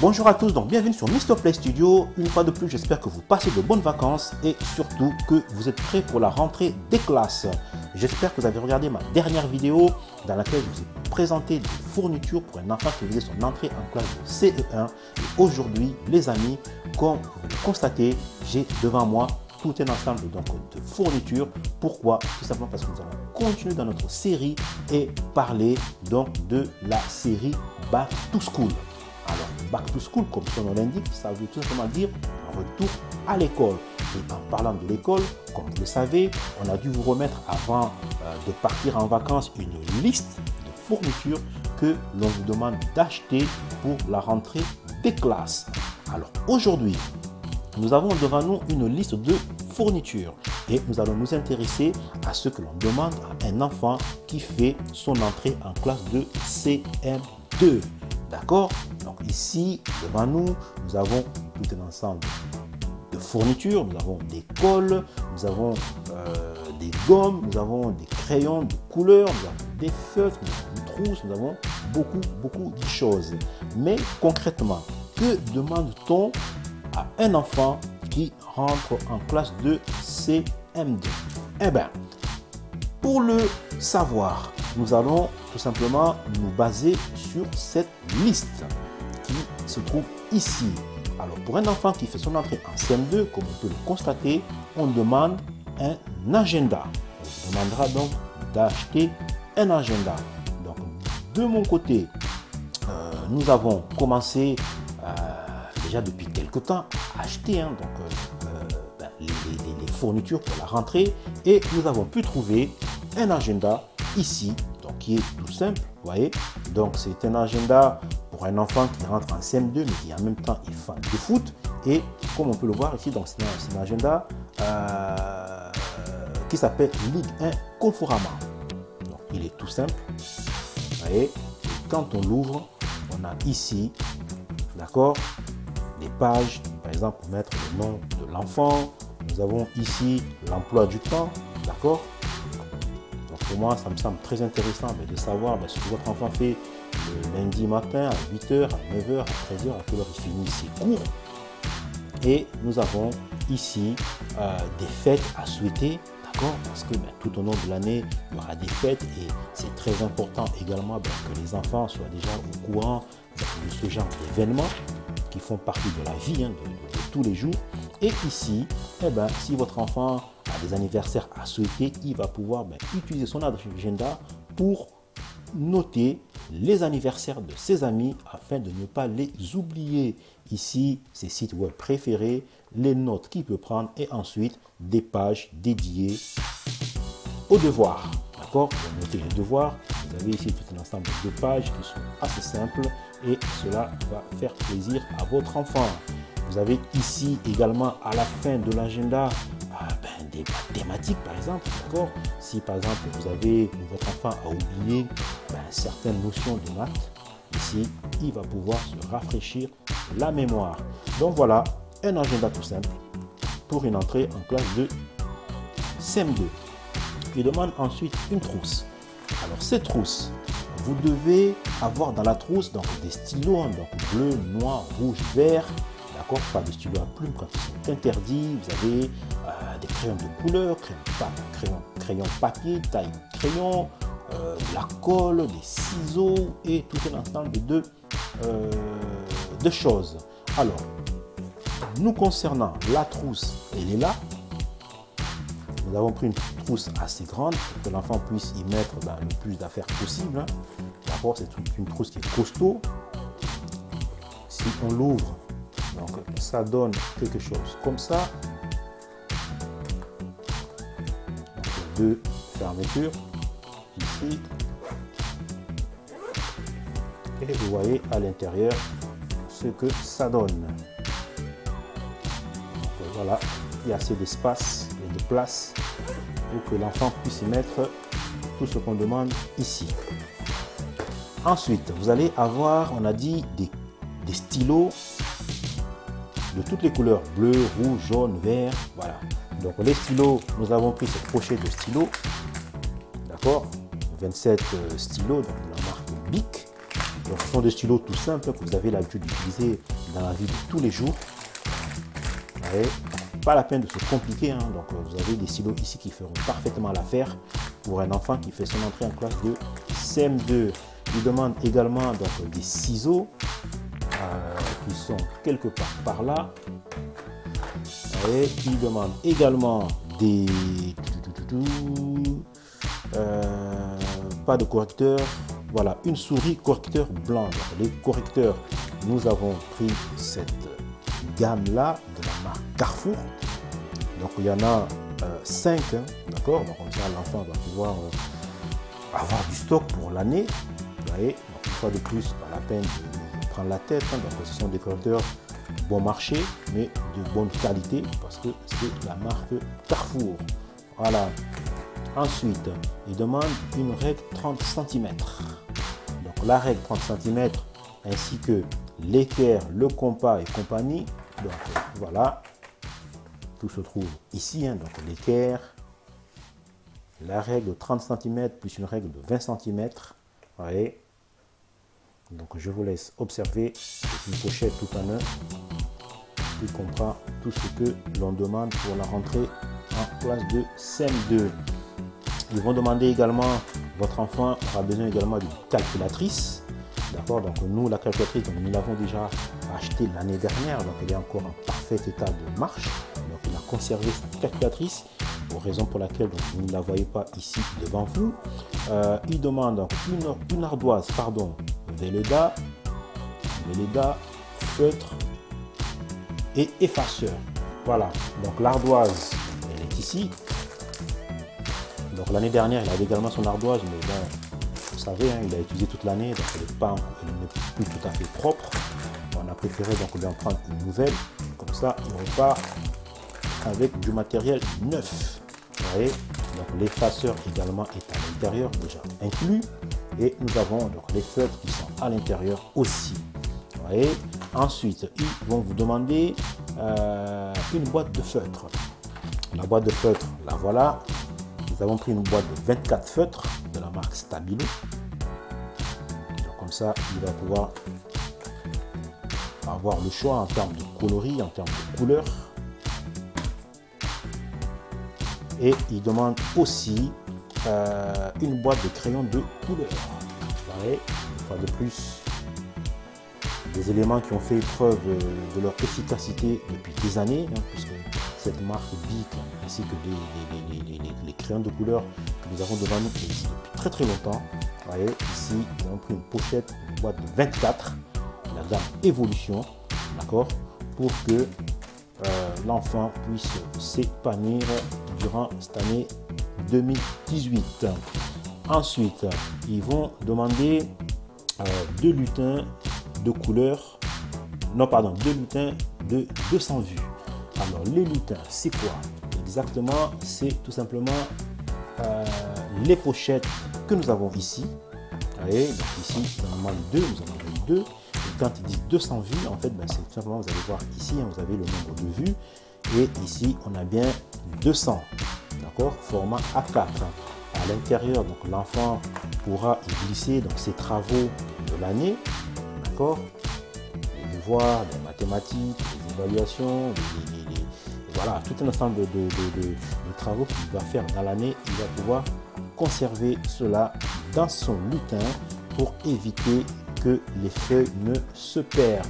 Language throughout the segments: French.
Bonjour à tous, donc bienvenue sur Mr Play Studio. Une fois de plus, j'espère que vous passez de bonnes vacances et surtout que vous êtes prêts pour la rentrée des classes. J'espère que vous avez regardé ma dernière vidéo dans laquelle je vous ai présenté des fournitures pour un enfant qui faisait son entrée en classe de CE1. Et aujourd'hui, les amis, comme vous le constatez, j'ai devant moi tout un ensemble de fournitures. Pourquoi? Tout simplement parce que nous allons continuer dans notre série et parler donc de la série Back to School. Alors, Back to School, comme son nom l'indique, ça veut tout simplement dire retour à l'école. Et en parlant de l'école, comme vous le savez, on a dû vous remettre avant de partir en vacances une liste de fournitures que l'on vous demande d'acheter pour la rentrée des classes. Alors aujourd'hui, nous avons devant nous une liste de fournitures et nous allons nous intéresser à ce que l'on demande à un enfant qui fait son entrée en classe de CM2. D'accord? Donc ici, devant nous, nous avons tout un ensemble de fournitures. Nous avons des cols, nous avons des gommes, nous avons des crayons de couleur, nous avons des feutres, nous avons une trousse, nous avons beaucoup de choses. Mais concrètement, que demande-t-on à un enfant qui rentre en classe de CM2? Eh bien, pour le savoir, nous allons tout simplement nous baser sur cette liste qui se trouve ici. Alors, pour un enfant qui fait son entrée en CM2, comme on peut le constater, on demande un agenda. On demandera donc d'acheter un agenda. Donc, de mon côté, nous avons commencé déjà depuis quelques temps à acheter les fournitures pour la rentrée et nous avons pu trouver un agenda ici, donc qui est tout simple, vous voyez. Donc c'est un agenda pour un enfant qui rentre en CM2 mais qui en même temps est fan de foot et comme on peut le voir ici, donc c'est un agenda qui s'appelle Ligue 1 Conforama. Donc il est tout simple, vous voyez. Et quand on l'ouvre, on a ici, d'accord, des pages, par exemple pour mettre le nom de l'enfant. Nous avons ici l'emploi du temps, d'accord. Donc pour moi, ça me semble très intéressant de savoir ce que votre enfant fait le lundi matin à 8h, à 9h, à 13h, à quelle heure il finit ses cours. Et nous avons ici des fêtes à souhaiter, d'accord, parce que tout au long de l'année, il y aura des fêtes et c'est très important également que les enfants soient déjà au courant de ce genre d'événements qui font partie de la vie de tous les jours. Et ici, si votre enfant a des anniversaires à souhaiter, il va pouvoir utiliser son agenda pour noter les anniversaires de ses amis afin de ne pas les oublier. Ici, ses sites web préférés, les notes qu'il peut prendre et ensuite des pages dédiées aux devoirs. D'accord? Pour noter les devoirs, vous avez ici tout un ensemble de pages qui sont assez simples et cela va faire plaisir à votre enfant. Vous avez ici également à la fin de l'agenda des thématiques par exemple, d'accord. Si par exemple votre enfant a oublié certaines notions de maths, ici il va pouvoir se rafraîchir la mémoire. Donc voilà un agenda tout simple pour une entrée en classe de CM2. Il demande ensuite une trousse. Alors cette trousse, vous devez avoir dans la trousse donc des stylos, donc bleu, noir, rouge, vert. D'accord, pas de stylos à plumes quand ils sont interdits. Vous avez des crayons de couleur, crayons papier, taille crayon, la colle, des ciseaux et tout un ensemble de choses. Alors, nous concernant la trousse, elle est là. Nous avons pris une trousse assez grande pour que l'enfant puisse y mettre le plus d'affaires possible. D'accord, c'est une trousse qui est costaud. Si on l'ouvre, donc ça donne quelque chose comme ça. Donc, deux fermetures ici. Et vous voyez à l'intérieur ce que ça donne. Donc, voilà, il y a assez d'espace et de place pour que l'enfant puisse y mettre tout ce qu'on demande ici. Ensuite, vous allez avoir, on a dit, des stylos de toutes les couleurs, bleu, rouge, jaune, vert, voilà. Donc les stylos, nous avons pris cette pochette de stylos, d'accord, 27 stylos donc de la marque Bic. Donc, ce sont des stylos tout simples que vous avez l'habitude d'utiliser dans la vie de tous les jours. Ouais, pas la peine de se compliquer, hein. Donc vous avez des stylos ici qui feront parfaitement l'affaire pour un enfant qui fait son entrée en classe de CM2. Il demande également donc des ciseaux qui sont quelque part par là. Et il demande également des pas de correcteur. Voilà, une souris correcteur blanc. Donc, les correcteurs, nous avons pris cette gamme là de la marque Carrefour. Donc il y en a 5, hein, d'accord. Donc comme ça l'enfant va pouvoir avoir du stock pour l'année. Vous voyez, donc une fois de plus, pas la peine de prendre la tête, hein. Donc ce sont des correcteurs bon marché mais de bonne qualité parce que c'est la marque Carrefour. Voilà. Ensuite, il demande une règle 30 cm. Donc la règle 30 cm ainsi que l'équerre, le compas et compagnie. Donc voilà, tout se trouve ici, hein. Donc l'équerre, la règle de 30 cm plus une règle de 20 cm. Vous voyez. Donc je vous laisse observer une pochette tout en un qui comprend tout ce que l'on demande pour la rentrée en classe de CM2. Ils vont demander également, votre enfant aura besoin également d'une calculatrice. D'accord, donc nous, la calculatrice, donc, nous l'avons déjà achetée l'année dernière, donc elle est encore en parfait état de marche. Donc il a conservé cette calculatrice, pour raison pour laquelle donc, vous ne la voyez pas ici devant vous. Il demande donc une ardoise, pardon, Velleda, feutre et effaceur. Voilà, donc l'ardoise, elle est ici. Donc l'année dernière, il avait également son ardoise, mais bon, vous savez, hein, il l'a utilisé toute l'année, donc elle n'est plus tout à fait propre. On a préféré donc lui en prendre une nouvelle, comme ça il repart avec du matériel neuf. Vous voyez, donc l'effaceur également est à l'intérieur déjà inclus, et nous avons donc les feutres qui sont à l'intérieur aussi. Vous voyez, ensuite ils vont vous demander une boîte de feutres. La boîte de feutres, la voilà. Nous avons pris une boîte de 24 feutres de la marque Stabilo. Donc comme ça, il va pouvoir avoir le choix en termes de coloris, en termes de couleurs. Et il demande aussi une boîte de crayons de couleur. Vous voyez, une fois de plus, des éléments qui ont fait preuve de leur efficacité depuis des années, hein, puisque cette marque Bic ainsi que les crayons de couleur que nous avons devant nous depuis très très longtemps. Vous voyez, ici, nous avons pris une pochette, une boîte de 24, la gamme Évolution, d'accord, pour que l'enfant puisse s'épanouir durant cette année 2018. Ensuite, ils vont demander 2 lutins de couleur, non pardon, 2 lutins de 200 vues. Alors les lutins, c'est quoi exactement? C'est tout simplement les pochettes que nous avons ici. Vous voyez, donc ici, normalement 2, nous en avons 2. Et quand ils disent 200 vues, en fait, ben, c'est tout simplement, vous allez voir ici, hein, vous avez le nombre de vues. Et ici, on a bien 200. D'accord, format A4. À l'intérieur, donc l'enfant pourra y glisser donc, ses travaux de l'année. D'accord, les devoirs, les mathématiques, les évaluations, voilà, tout un ensemble de travaux qu'il va faire dans l'année. Il va pouvoir conserver cela dans son lutin pour éviter que les feuilles ne se perdent.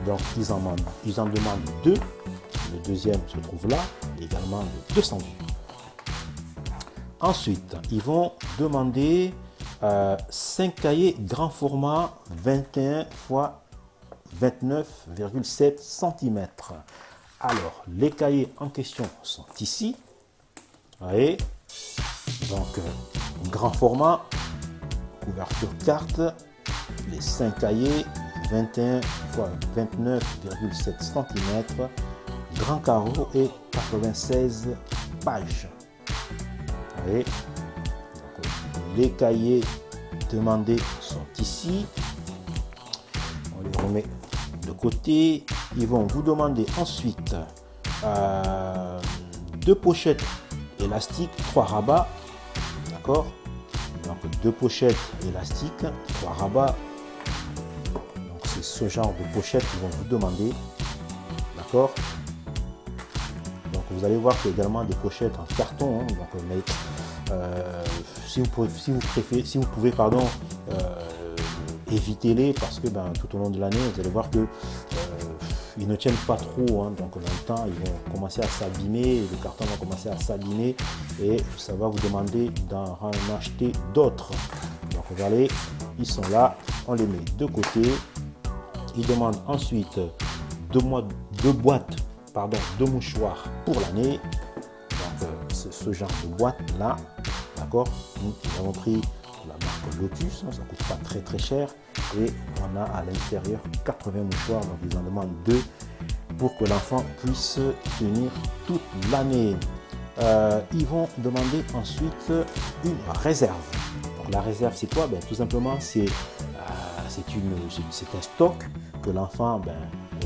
Donc ils en demandent 2. Le deuxième se trouve là, également de 200 vues. Ensuite, ils vont demander 5 cahiers grand format 21 x 29,7 cm. Alors, les cahiers en question sont ici. Vous voyez, donc grand format, couverture carte, les 5 cahiers 21 x 29,7 cm, grand carreau et 96 pages. Vous voyez, donc, les cahiers demandés sont ici. On les remet de côté. Ils vont vous demander ensuite 2 pochettes élastiques, 3 rabats. D'accord, donc 2 pochettes élastiques, 3 rabats. ce genre de pochette qu'ils vont vous demander. D'accord? Donc vous allez voir qu'il y a également des pochettes en carton. Hein, donc, mais si vous pouvez, pardon, évitez-les parce que tout au long de l'année, vous allez voir que ils ne tiennent pas trop. Hein, donc dans le temps, ils vont commencer à s'abîmer, le carton va commencer à s'abîmer et ça va vous demander d'en acheter d'autres. Donc vous allez, ils sont là, on les met de côté. Ils demandent ensuite deux boîtes, de mouchoirs pour l'année. Donc ce genre de boîte là, d'accord. Nous avons pris la marque Lotus, ça coûte pas très cher et on a à l'intérieur 80 mouchoirs, donc ils en demandent 2 pour que l'enfant puisse tenir toute l'année. Ils vont demander ensuite une réserve. Donc la réserve c'est quoi? Tout simplement c'est un stock que l'enfant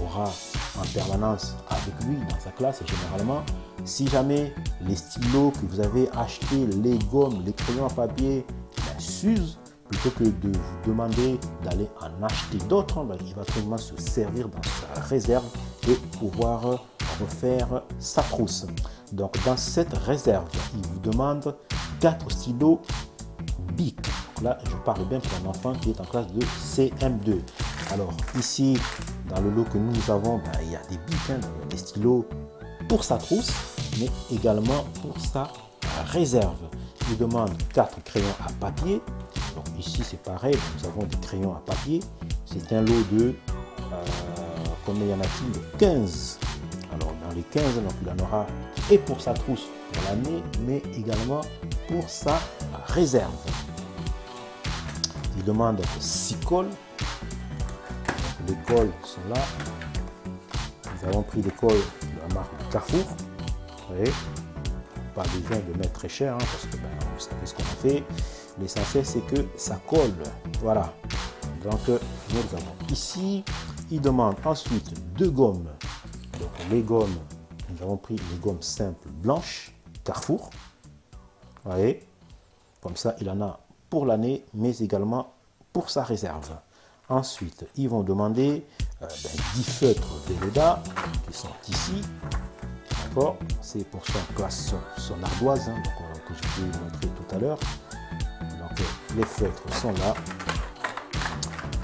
aura en permanence avec lui dans sa classe. Et généralement, si jamais les stylos que vous avez achetés, les gommes, les crayons à papier s'usent, plutôt que de vous demander d'aller en acheter d'autres, il va seulement se servir dans sa réserve et pouvoir refaire sa trousse. Donc dans cette réserve, il vous demande 4 stylos Bic. Là, je parle bien pour un enfant qui est en classe de CM2. Alors ici, dans le lot que nous avons, il y a des bics, il y a des stylos pour sa trousse, mais également pour sa réserve. Il demande 4 crayons à papier. Donc ici, c'est pareil, nous avons des crayons à papier. C'est un lot de, combien y en a-t-il? 15. Alors dans les 15, donc, il en aura et pour sa trousse pour l'année, mais également pour sa réserve. Il demande 6 cols. Les cols sont là. Nous avons pris des cols de la marque Carrefour. Vous voyez, pas besoin de mettre très cher, hein, parce que vous savez ce qu'on a fait. L'essentiel c'est que ça colle. Voilà. Donc nous avons ici. Il demande ensuite 2 gommes. Donc les gommes, nous avons pris les gommes simples blanches Carrefour. Vous voyez, comme ça il en a pour l'année, mais également pour sa réserve. Ensuite, ils vont demander 10 feutres Velleda qui sont ici. D'accord, c'est pour son classe, son ardoise, hein, donc, que je vous ai montré tout à l'heure. Donc les feutres sont là.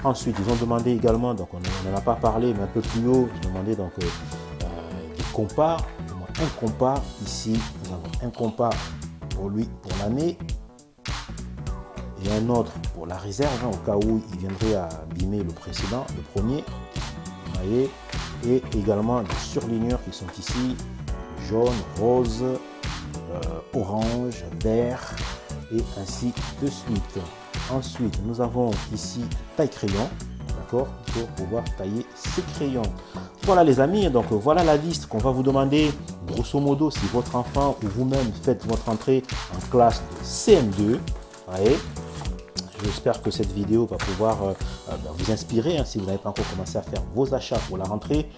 Ensuite, ils ont demandé également, donc on n'en a pas parlé, mais un peu plus haut, ils ont demandé donc des compas. Un compas ici, nous avons un compas pour lui pour l'année. Et un autre pour la réserve, hein, au cas où il viendrait à abîmer le précédent, le premier. Vous voyez, et également des surligneurs qui sont ici, jaune, rose, orange, vert, et ainsi de suite. Ensuite, nous avons ici taille crayon, d'accord, pour pouvoir tailler ces crayons. Voilà les amis, donc voilà la liste qu'on va vous demander, grosso modo, si votre enfant ou vous-même faites votre entrée en classe de CM2. Vous voyez. J'espère que cette vidéo va pouvoir vous inspirer, hein, si vous n'avez pas encore commencé à faire vos achats pour la rentrée.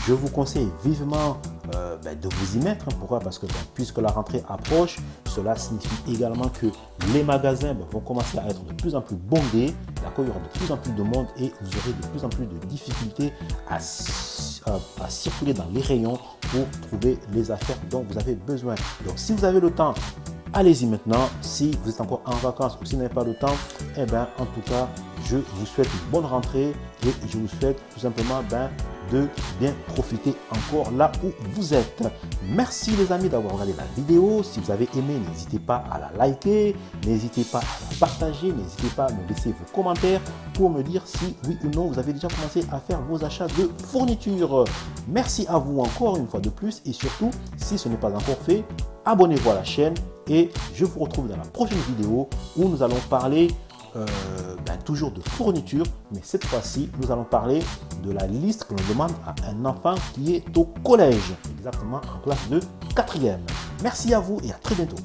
Je vous conseille vivement de vous y mettre. Hein. Pourquoi? Parce que puisque la rentrée approche, cela signifie également que les magasins vont commencer à être de plus en plus bondés. Il y aura de plus en plus de monde et vous aurez de plus en plus de difficultés à circuler dans les rayons pour trouver les affaires dont vous avez besoin. Donc si vous avez le temps, allez-y maintenant. Si vous êtes encore en vacances ou si vous n'avez pas le temps, en tout cas, je vous souhaite une bonne rentrée et je vous souhaite tout simplement de bien profiter encore là où vous êtes. Merci les amis d'avoir regardé la vidéo. Si vous avez aimé, n'hésitez pas à la liker, n'hésitez pas à la partager, n'hésitez pas à me laisser vos commentaires pour me dire si oui ou non vous avez déjà commencé à faire vos achats de fournitures. Merci à vous encore une fois de plus et surtout, si ce n'est pas encore fait, abonnez-vous à la chaîne et je vous retrouve dans la prochaine vidéo où nous allons parler toujours de fournitures, mais cette fois-ci, nous allons parler de la liste que l'on demande à un enfant qui est au collège, exactement en classe de 4e. Merci à vous et à très bientôt.